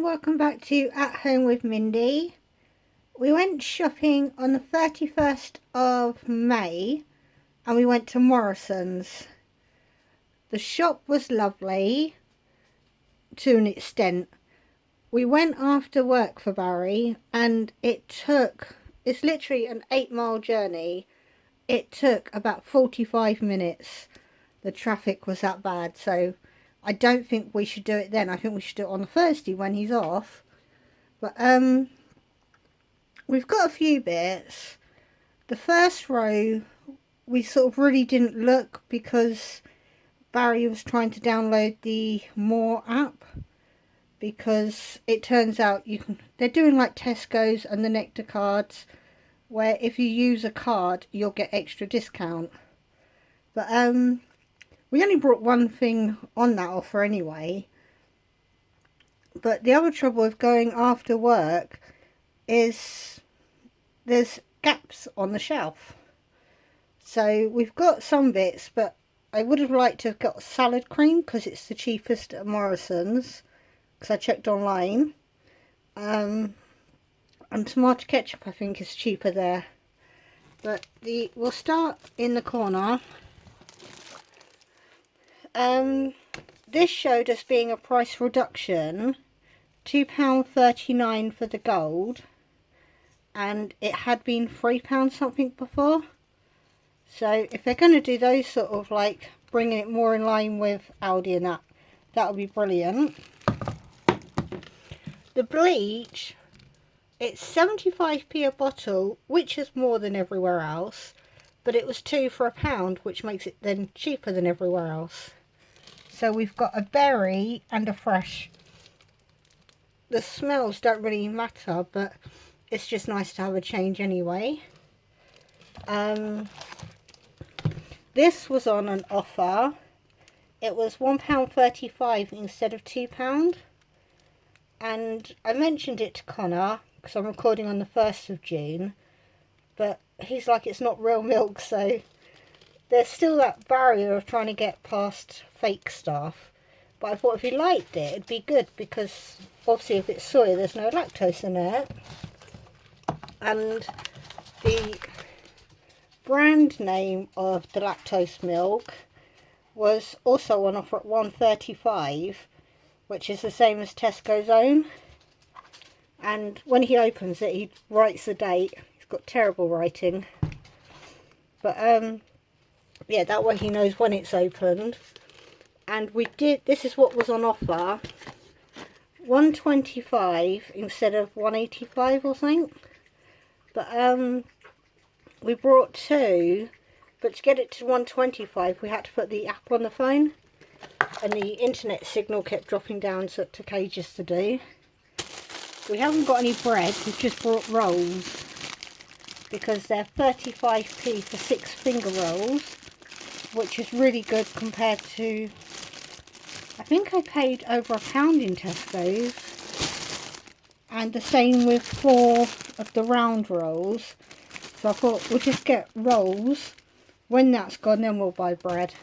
and welcome back to At Home with Mindy. We went shopping on the 31st of May and we went to Morrisons. The shop was lovely to an extent. We went after work for Barry and it's literally an 8-mile journey. It took about 45 minutes. The traffic was that bad, so I don't think we should do it then. I think we should do it on a Thursday when he's off. But we've got a few bits. The first row, we sort of really didn't look because Barry was trying to download the More app. Because it turns out they're doing like Tesco's and the Nectar cards, where if you use a card, you'll get extra discount. But we only brought one thing on that offer anyway. But the other trouble with going after work is there's gaps on the shelf. So we've got some bits, but I would have liked to have got salad cream because it's the cheapest at Morrisons, because I checked online. And tomato ketchup I think is cheaper there. But we'll start in the corner. This showed us being a price reduction, £2.39 for the gold, and it had been £3 something before. So if they're going to do those sort of like bringing it more in line with Aldi and that would be brilliant. The bleach, it's 75p a bottle, which is more than everywhere else, but it was 2 for £1, which makes it then cheaper than everywhere else. So we've got a berry and a fresh. The smells don't really matter, but it's just nice to have a change anyway. This was on an offer. It was £1.35 instead of £2. And I mentioned it to Connor, because I'm recording on the 1st of June. But he's like, it's not real milk, so there's still that barrier of trying to get past fake stuff. But I thought if he liked it, it'd be good, because obviously if it's soy, there's no lactose in it. And the brand name of the lactose milk was also on offer at £1.35, which is the same as Tesco's own. And when he opens it, he writes the date. He's got terrible writing. But yeah, that way he knows when it's opened. And this is what was on offer, £1.25 instead of £1.85 or something. But we brought 2, but to get it to £1.25 we had to put the app on the phone, and the internet signal kept dropping down, so it took ages to do. We haven't got any bread, we've just brought rolls, because they're 35p for 6 finger rolls, which is really good compared to, I think I paid over £1 in Tesco's, and the same with 4 of the round rolls. So I thought we'll just get rolls. When that's gone, then we'll buy bread.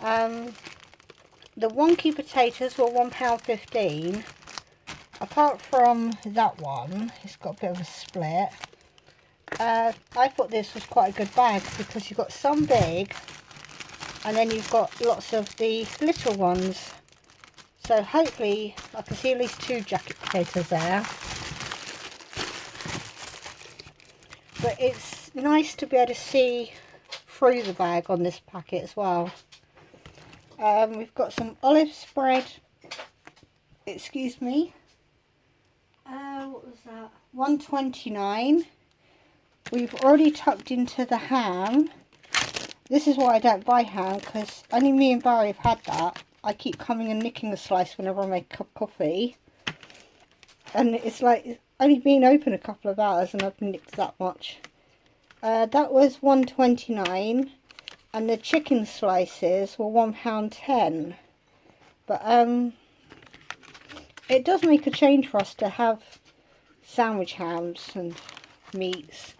The wonky potatoes were £1.15. Apart from that one, it's got a bit of a split. I thought this was quite a good bag, because you've got some big and then you've got lots of the little ones. So hopefully I can see at least 2 jacket potatoes there. But it's nice to be able to see through the bag on this packet as well. We've got some olive spread. Excuse me. What was that? £1.29. We've already tucked into the ham. This is why I don't buy ham, because only me and Barry have had that. I keep coming and nicking a slice whenever I make a cup of coffee. And it's like, it's only been open a couple of hours and I've nicked that much. That was £1.29. And the chicken slices were £1.10. But it does make a change for us to have sandwich hams and meats.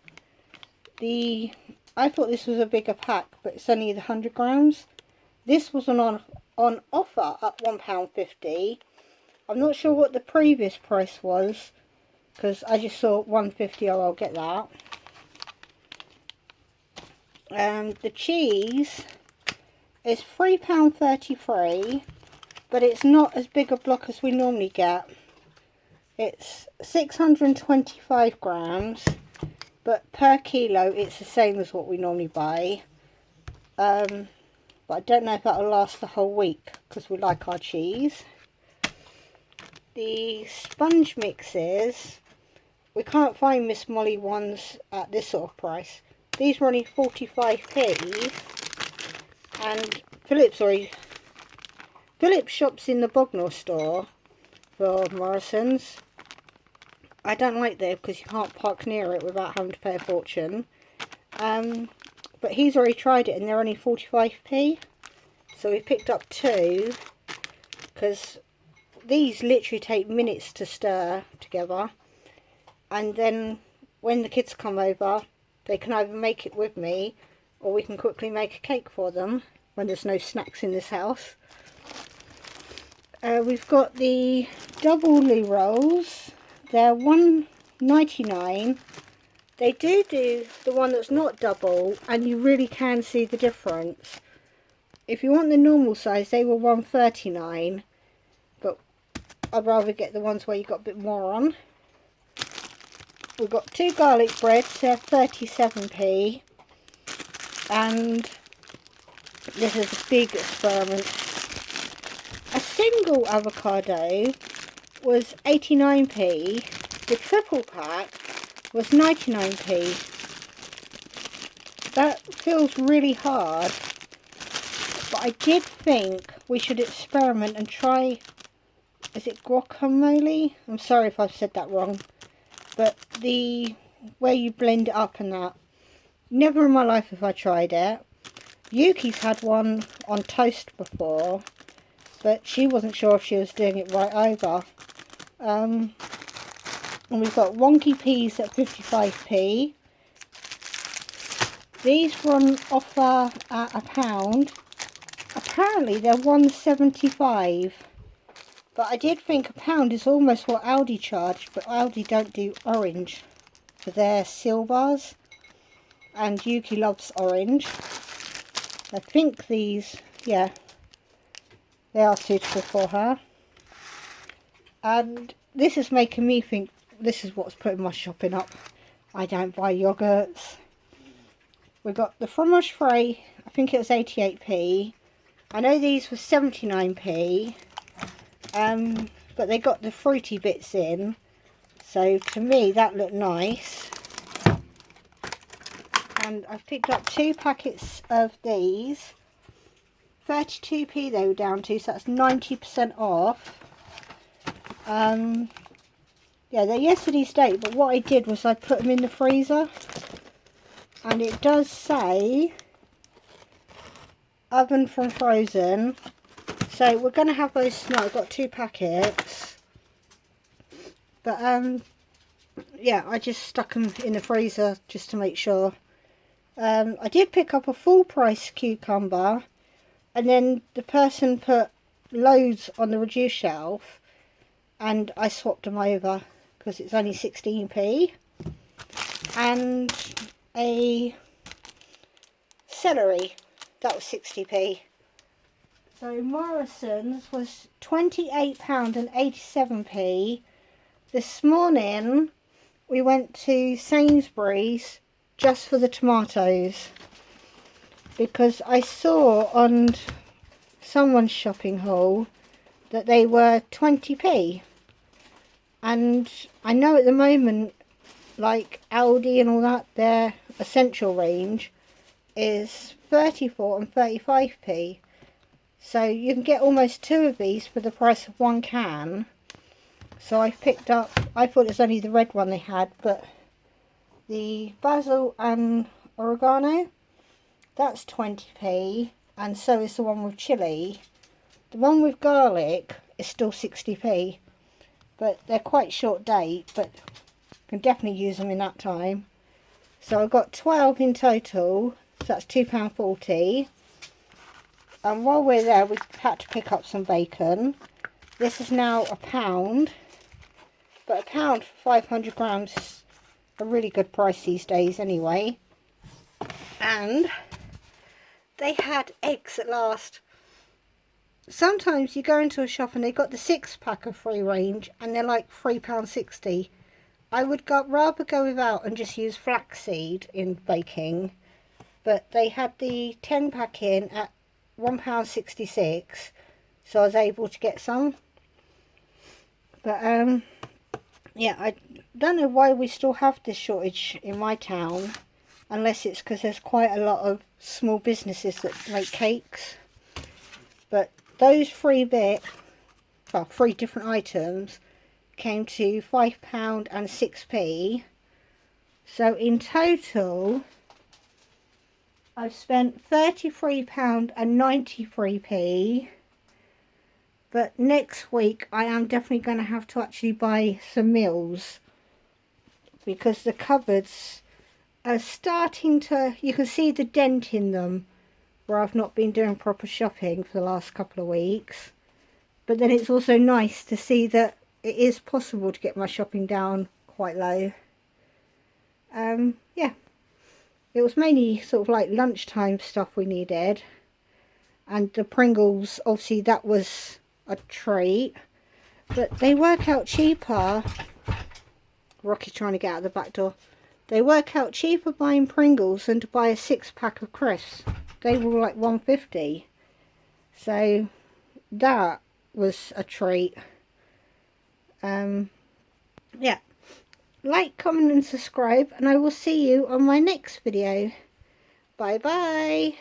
I thought this was a bigger pack, but it's only the 100 grams. This was on offer at £1.50, I'm not sure what the previous price was, because I just saw 150. Oh, I'll get that. The cheese is £3.33, but it's not as big a block as we normally get. It's 625 grams, but per kilo it's the same as what we normally buy. But I don't know if that'll last the whole week, because we like our cheese. The sponge mixes, we can't find Miss Molly ones at this sort of price. These were only 45p, and Philip shops in the Bognor store for Morrisons. I don't like them because you can't park near it without having to pay a fortune. But he's already tried it and they're only 45p. So we picked up 2, because these literally take minutes to stir together. And then when the kids come over, they can either make it with me, or we can quickly make a cake for them when there's no snacks in this house. We've got the double loo rolls. They're £1.99. They do the one that's not double, and you really can see the difference. If you want the normal size, they were £1.39, but I'd rather get the ones where you got a bit more on. We've got 2 garlic breads, they're 37p, and this is a big experiment. A single avocado was 89p, the triple pack was 99p. That feels really hard, but I did think we should experiment and try, is it guacamole? I'm sorry if I've said that wrong, but where you blend it up and that. Never in my life have I tried it. Yuki's had one on toast before, but she wasn't sure if she was doing it right either. And we've got wonky peas at 55p. These were on offer at £1. Apparently they're £1.75. But I did think £1 is almost what Aldi charged, but Aldi don't do orange for their seal bars. And Yuki loves orange. I think these, yeah, they are suitable for her. And this is making me think this is what's putting my shopping up. I don't buy yogurts. We got the fromage frais, I think it was 88p. I know these were 79p. But they got the fruity bits in, so to me that looked nice. And I've picked up 2 packets of these. 32p they were down to, so that's 90% off. Yeah, they're yesterday's date, but what I did was I put them in the freezer, and it does say oven from frozen. So we're going to have those tonight. I've got 2 packets. But yeah, I just stuck them in the freezer just to make sure. I did pick up a full price cucumber, and then the person put loads on the reduced shelf, and I swapped them over because it's only 16p. And a celery, that was 60p. So Morrisons was £28.87. This morning we went to Sainbury's just for the tomatoes, because I saw on someone's shopping haul that they were 20p. And I know at the moment, like Aldi and all that, their essential range is 34 and 35p. So you can get almost 2 of these for the price of 1 can. So I picked up, I thought it was only the red one they had, but the basil and oregano, that's 20p, and so is the one with chilli. The one with garlic is still 60p, but they're quite short date, but you can definitely use them in that time. So I've got 12 in total, so that's £2.40. And while we're there, we had to pick up some bacon. This is now £1, but £1 for 500 grams is a really good price these days anyway. And they had eggs at last. Sometimes you go into a shop and they got the 6-pack of free range and they're like £3.60. I would rather go without and just use flaxseed in baking, but they had the 10-pack in at £1.66, so I was able to get some. But yeah, I don't know why we still have this shortage in my town, unless it's because there's quite a lot of small businesses that make cakes. But those three different items came to £5 and 6p. So in total, I've spent £33 and 93p. But next week, I am definitely going to have to actually buy some meals, because the cupboards are starting to, you can see the dent in them, where I've not been doing proper shopping for the last couple of weeks. But then it's also nice to see that it is possible to get my shopping down quite low. Yeah, it was mainly sort of like lunchtime stuff we needed. And the Pringles, obviously that was a treat. But they work out cheaper. Rocky's trying to get out of the back door. They work out cheaper buying Pringles than to buy a 6-pack of crisps. They were like £1.50. So that was a treat. Yeah, like, comment and subscribe, and I will see you on my next video. Bye bye.